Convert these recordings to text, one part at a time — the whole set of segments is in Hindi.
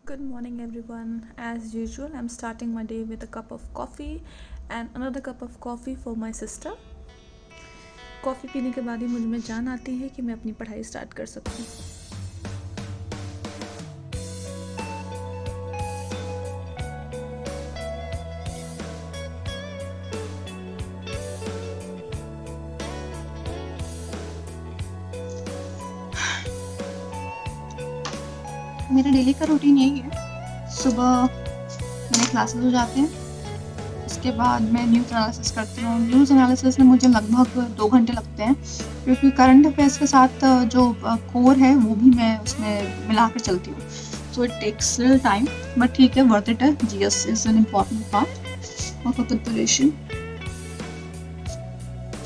Good morning, everyone. As usual, I'm starting my day with a cup of coffee and another cup of coffee for my sister. Coffee पीने के बाद ही मुझ में जान आती है कि मैं अपनी पढ़ाई स्टार्ट कर सकूं। मेरा डेली का रूटीन यही है। सुबह मेरे क्लासेस हो जाते हैं, उसके बाद मैं न्यूज़ एनालिसिस करती हूँ। न्यूज़ एनालिसिस में मुझे लगभग 2 घंटे लगते हैं, क्योंकि करंट अफेयर्स के साथ जो कोर है वो भी मैं उसमें मिला कर चलती हूँ। So it takes little time, but ठीक है, वर्थ इट है। GS is an important part of a preparation.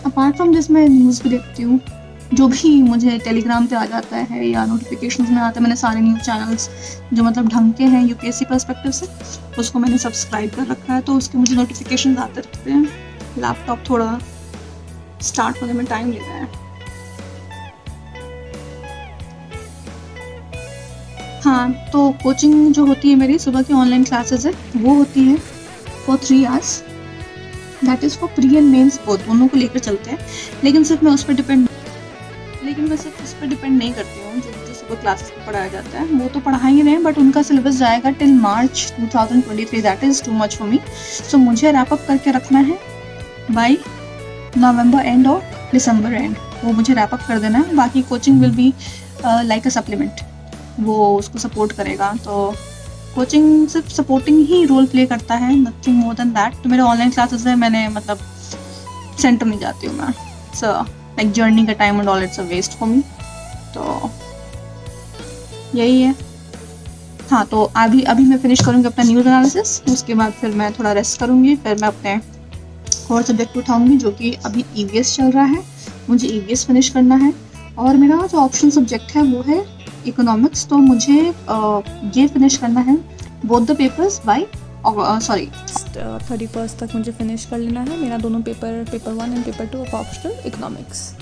Apart from this मैं न्यूज़ भी देखती हूँ। जो भी मुझे टेलीग्राम पे आ जाता है या नोटिफिकेशंस में आता है, मैंने सारे न्यूज़ चैनल्स जो मतलब ढंग के हैं यूपीएससी पर्सपेक्टिव से, उसको मैंने सब्सक्राइब कर रखा है, तो उसके मुझे नोटिफिकेशंस आते रहते हैं। लैपटॉप थोड़ा स्टार्ट होने में टाइम ले रहा है। हाँ, तो कोचिंग जो होती है मेरी सुबह की ऑनलाइन क्लासेस है, वो होती है for 3 hours. That is for pre and mains both, दोनों को लेकर चलते हैं। लेकिन सिर्फ मैं उस पर डिपेंड नहीं करती हूँ। जो सुबह क्लासेस में पढ़ाया जाता है वो तो पढ़ा ही रहे हैं, बट उनका सिलेबस जाएगा till March 2023। That is too much for me. So मुझे रैप अप करके रखना है बाय नवंबर एंड और दिसंबर एंड। वो मुझे रैप अप कर देना है। बाकी coaching will be like a supplement, वो उसको सपोर्ट करेगा। तो कोचिंग सिर्फ सपोर्टिंग ही रोल प्ले करता है, नथिंग मोर देन दैट। तो मेरे ऑनलाइन क्लासेस है, मैंने मतलब सेंटर नहीं जाती हूँ मैं। सो लाइक जर्नी का time and all it's a waste for me. तो यही है। हाँ, तो अभी अभी मैं फिनिश करूँगी अपना न्यूज़ एनालिसिस, उसके बाद फिर मैं थोड़ा रेस्ट करूँगी, फिर मैं अपने और सब्जेक्ट उठाऊँगी, जो कि अभी ईवीएस चल रहा है। मुझे ईवीएस फिनिश करना है, और मेरा जो ऑप्शन सब्जेक्ट है वो है इकोनॉमिक्स। तो मुझे ये फिनिश करना है both the papers bye 31st तक मुझे फिनिश कर लेना है मेरा दोनों paper 1 and paper 2 of optional economics.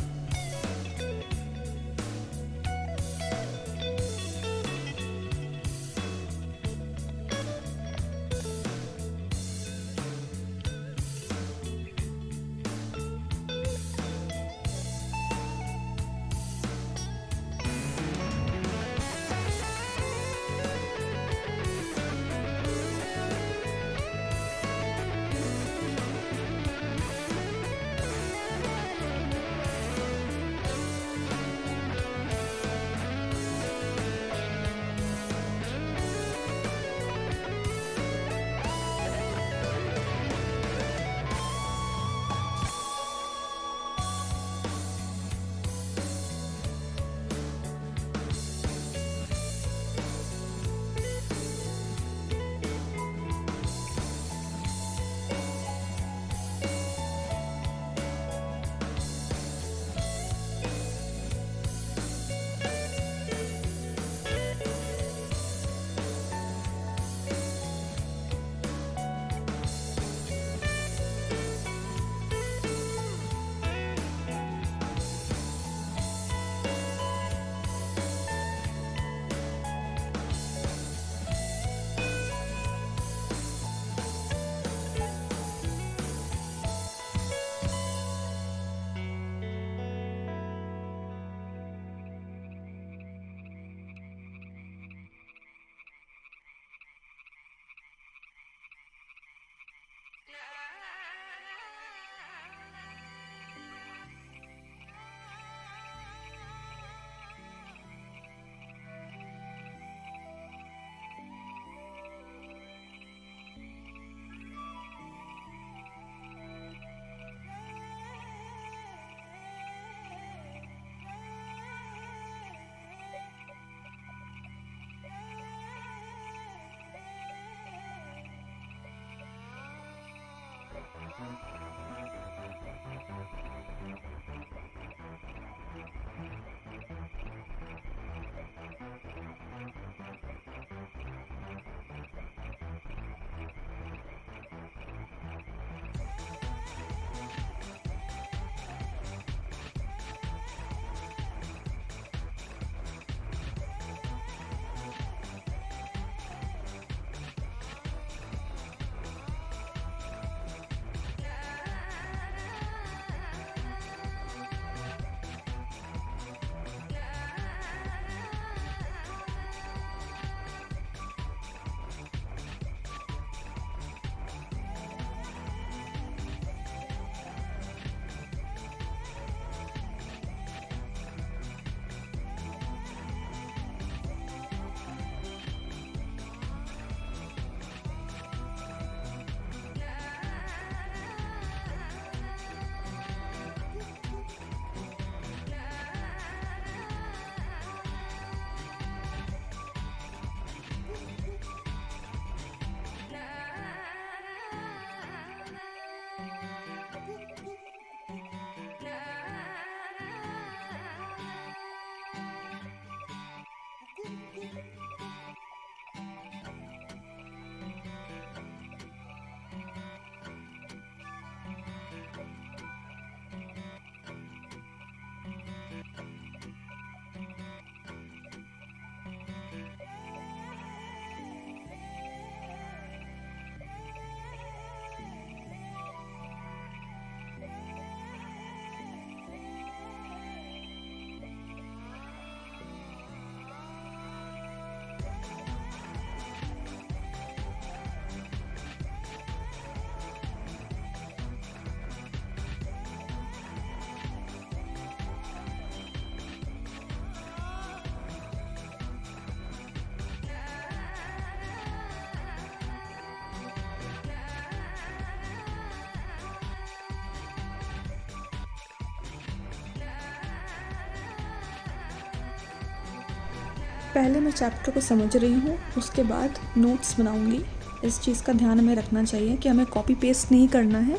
पहले मैं चैप्टर को समझ रही हूँ, उसके बाद नोट्स बनाऊँगी। इस चीज़ का ध्यान हमें रखना चाहिए कि हमें कॉपी पेस्ट नहीं करना है।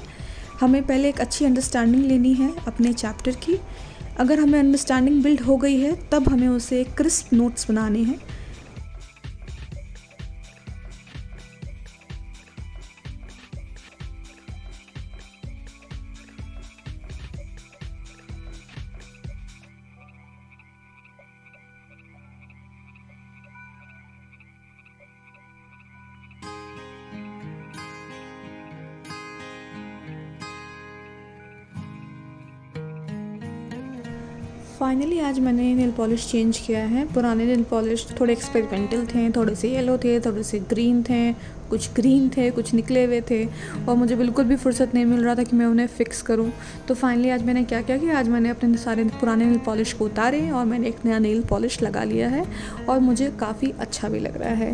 हमें पहले एक अच्छी अंडरस्टैंडिंग लेनी है अपने चैप्टर की। अगर हमें अंडरस्टैंडिंग बिल्ड हो गई है तब हमें उसे क्रिस्प नोट्स बनाने हैं। फाइनली आज मैंने नेल पॉलिश चेंज किया है। पुराने नेल पॉलिश थोड़े एक्सपेरिमेंटल थे, थोड़े से येलो थे, थोड़े से ग्रीन थे, कुछ ग्रीन थे, कुछ निकले हुए थे और मुझे बिल्कुल भी फुर्सत नहीं मिल रहा था कि मैं उन्हें फ़िक्स करूं। तो फाइनली आज मैंने क्या किया कि आज मैंने अपने सारे पुराने नेल पॉलिश को उतारे और मैंने एक नया नेल पॉलिश लगा लिया है और मुझे काफ़ी अच्छा भी लग रहा है।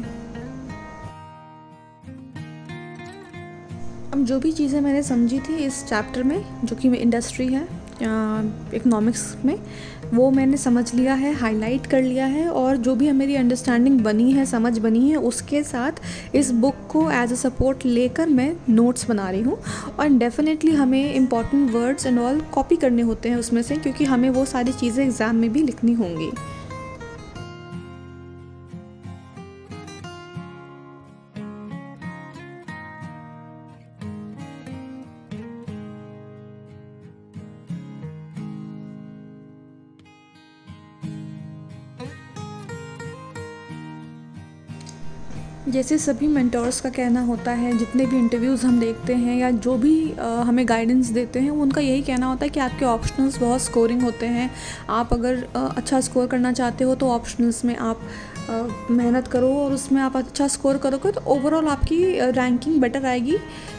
अब जो भी चीज़ें मैंने समझी थी इस चैप्टर में, जो कि इंडस्ट्री है इकोनॉमिक्स में, वो मैंने समझ लिया है, हाईलाइट कर लिया है और जो भी मेरी अंडरस्टैंडिंग बनी है, समझ बनी है, उसके साथ इस बुक को एज अ सपोर्ट लेकर मैं नोट्स बना रही हूँ। और डेफिनेटली हमें important words and all copy करने होते हैं उसमें से, क्योंकि हमें वो सारी चीज़ें एग्ज़ाम में भी लिखनी होंगी। जैसे सभी मेंटर्स का कहना होता है, जितने भी इंटरव्यूज़ हम देखते हैं या जो भी हमें गाइडेंस देते हैं, उनका यही कहना होता है कि आपके ऑप्शनल्स बहुत स्कोरिंग होते हैं। आप अगर अच्छा स्कोर करना चाहते हो तो ऑप्शनल्स में आप मेहनत करो और उसमें आप अच्छा स्कोर करोगे तो ओवरऑल आपकी रैंकिंग बेटर आएगी।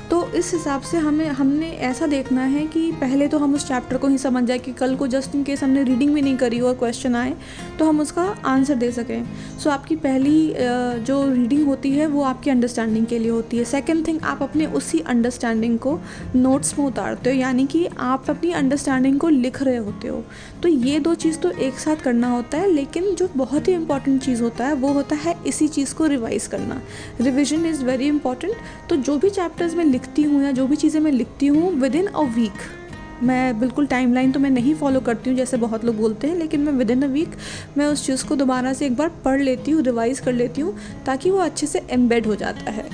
तो इस हिसाब से हमने ऐसा देखना है कि पहले तो हम उस चैप्टर को ही समझ जाए कि कल को जस्ट इन केस हमने रीडिंग भी नहीं करी और क्वेश्चन आए तो हम उसका आंसर दे सकें। सो आपकी पहली जो रीडिंग होती है वो आपकी अंडरस्टैंडिंग के लिए होती है। सेकंड थिंग, आप अपने उसी अंडरस्टैंडिंग को नोट्स में उतारते हो, यानी कि आप अपनी अंडरस्टैंडिंग को लिख रहे होते हो। तो ये दो चीज़ तो एक साथ करना होता है, लेकिन जो बहुत ही इंपॉर्टेंट चीज़ होता है वो होता है इसी चीज़ को रिवाइज़ करना। Revision is very important. तो जो भी चैप्टर्स मैं लिखती हूँ या जो भी चीज़ें मैं लिखती हूँ विद इन अ वीक, मैं बिल्कुल टाइमलाइन तो मैं नहीं फॉलो करती हूँ जैसे बहुत लोग बोलते हैं, लेकिन मैं विद इन अ वीक मैं उस चीज़ को दोबारा से एक बार पढ़ लेती हूँ, रिवाइज़ कर लेती हूँ, ताकि वो अच्छे से एम्बेड हो जाता है।